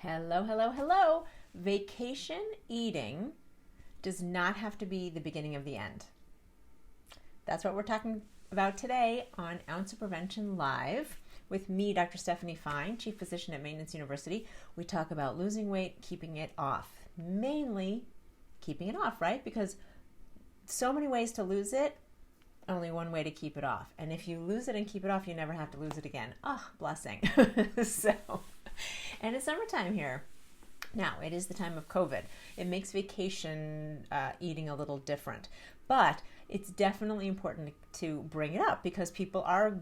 Hello, hello, hello. Vacation eating does not have to be the beginning of the end. That's what we're talking about today on Ounce of Prevention Live with me, Dr. Stephanie Fine, Chief Physician at Maintenance University. We talk about losing weight, keeping it off. Mainly keeping it off, right? Because so many ways to lose it, only one way to keep it off. And if you lose it and keep it off, you never have to lose it again. Oh, blessing. And it's summertime here. Now, it is the time of COVID. It makes vacation eating a little different. But it's definitely important to bring it up because people are,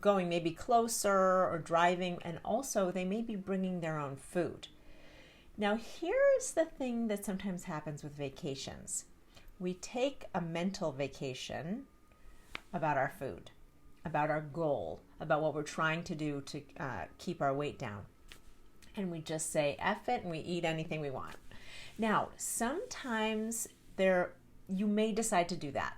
going maybe closer or driving, and also they may be bringing their own food. Now, here's the thing that sometimes happens with vacations. We take a mental vacation about our food, about our goal, about what we're trying to do to keep our weight down. And we just say F it and we eat anything we want. Now, sometimes you may decide to do that.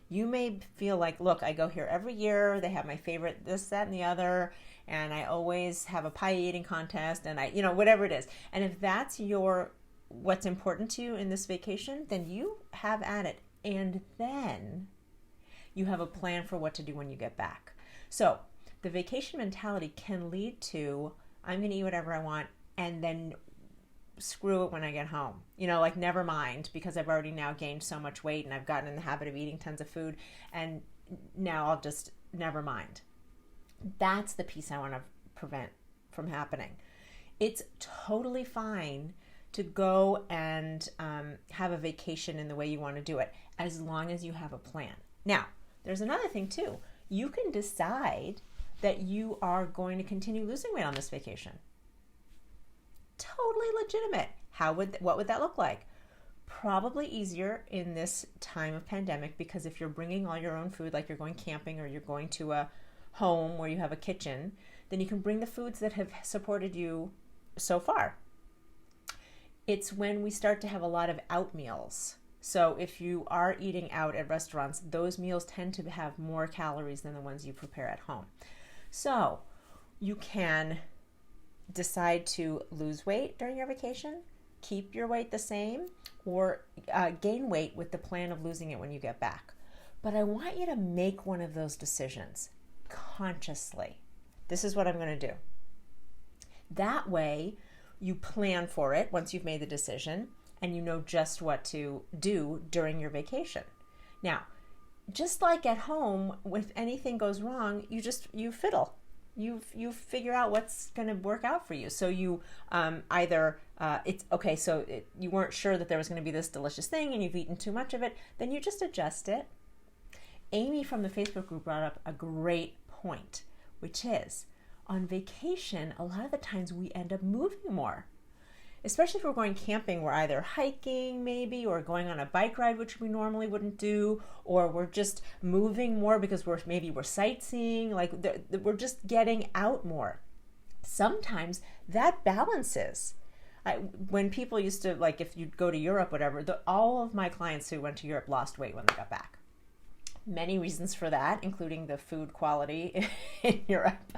You may feel like, look, I go here every year. They have my favorite this, that, and the other. And I always have a pie eating contest and whatever it is. And if that's what's important to you in this vacation, then you have at it. And then you have a plan for what to do when you get back. So the vacation mentality can lead to, I'm going to eat whatever I want and then screw it when I get home. Never mind, because I've already now gained so much weight and I've gotten in the habit of eating tons of food, and now I'll just never mind. That's the piece I want to prevent from happening. It's totally fine to go and have a vacation in the way you want to do it, as long as you have a plan. Now, there's another thing too. You can decide that you are going to continue losing weight on this vacation. Totally legitimate. What would that look like? Probably easier in this time of pandemic, because if you're bringing all your own food, like you're going camping or you're going to a home where you have a kitchen, then you can bring the foods that have supported you so far. It's when we start to have a lot of out meals. So if you are eating out at restaurants, those meals tend to have more calories than the ones you prepare at home. So you can decide to lose weight during your vacation, keep your weight the same, or gain weight with the plan of losing it when you get back. But I want you to make one of those decisions consciously. This is what I'm going to do. That way, you plan for it once you've made the decision, and you know just what to do during your vacation. Now, just like at home, if anything goes wrong, you fiddle. You figure out what's going to work out for you. So you you weren't sure that there was going to be this delicious thing and you've eaten too much of it, then you just adjust it. Amy from the Facebook group brought up a great point, which is on vacation, a lot of the times we end up moving more. Especially if we're going camping, we're either hiking maybe, or going on a bike ride, which we normally wouldn't do, or we're just moving more because we're sightseeing, we're just getting out more. Sometimes that balances. When people used to, if you'd go to Europe, whatever, all of my clients who went to Europe lost weight when they got back. Many reasons for that, including the food quality in Europe.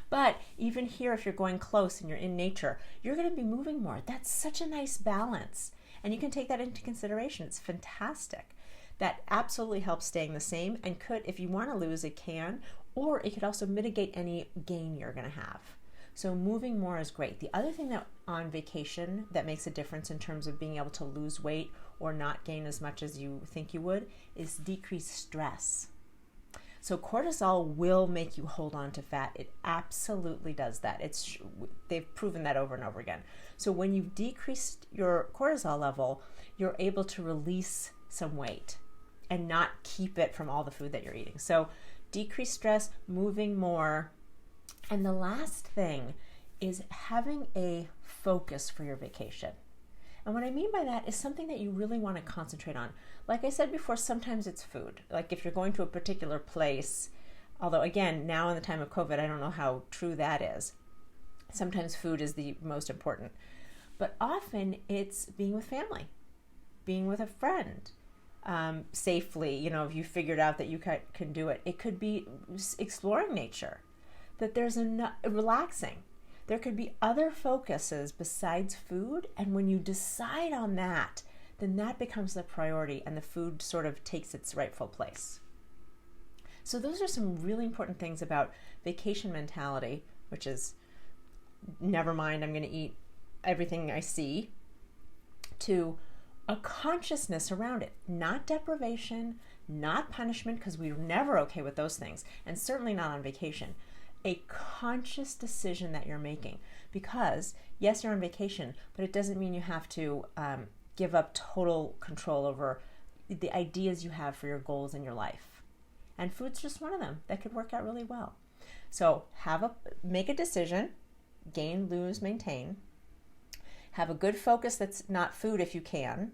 But even here, if you're going close and you're in nature, you're going to be moving more. That's such a nice balance. And you can take that into consideration. It's fantastic. That absolutely helps staying the same, and could, if you want to lose, it can, or it could also mitigate any gain you're going to have. So moving more is great. The other thing that on vacation that makes a difference in terms of being able to lose weight or not gain as much as you think you would is decreased stress. So cortisol will make you hold on to fat. It absolutely does that. They've proven that over and over again. So when you've decreased your cortisol level, you're able to release some weight and not keep it from all the food that you're eating. So decreased stress, moving more. And the last thing is having a focus for your vacation. And what I mean by that is something that you really want to concentrate on. Like I said before, sometimes it's food. Like if you're going to a particular place, although again, now in the time of COVID, I don't know how true that is. Sometimes food is the most important. But often it's being with family, being with a friend, safely, if you figured out that you can do it. It could be exploring nature, that there's relaxing. There could be other focuses besides food, and when you decide on that, then that becomes the priority and the food sort of takes its rightful place. So those are some really important things about vacation mentality, which is never mind, I'm going to eat everything I see, to a consciousness around it, not deprivation, not punishment, because we're never okay with those things, and certainly not on vacation. A conscious decision that you're making, because yes, you're on vacation, but it doesn't mean you have to give up total control over the ideas you have for your goals in your life. And food's just one of them that could work out really well. So make a decision, gain, lose, maintain. Have a good focus that's not food if you can,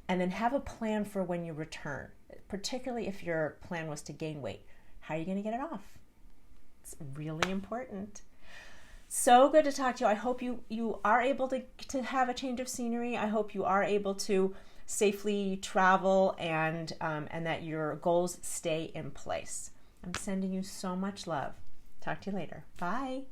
and then have a plan for when you return, particularly if your plan was to gain weight. How are you going to get it off? It's really important. So good to talk to you. I hope you are able to have a change of scenery. I hope you are able to safely travel and that your goals stay in place. I'm sending you so much love. Talk to you later. Bye.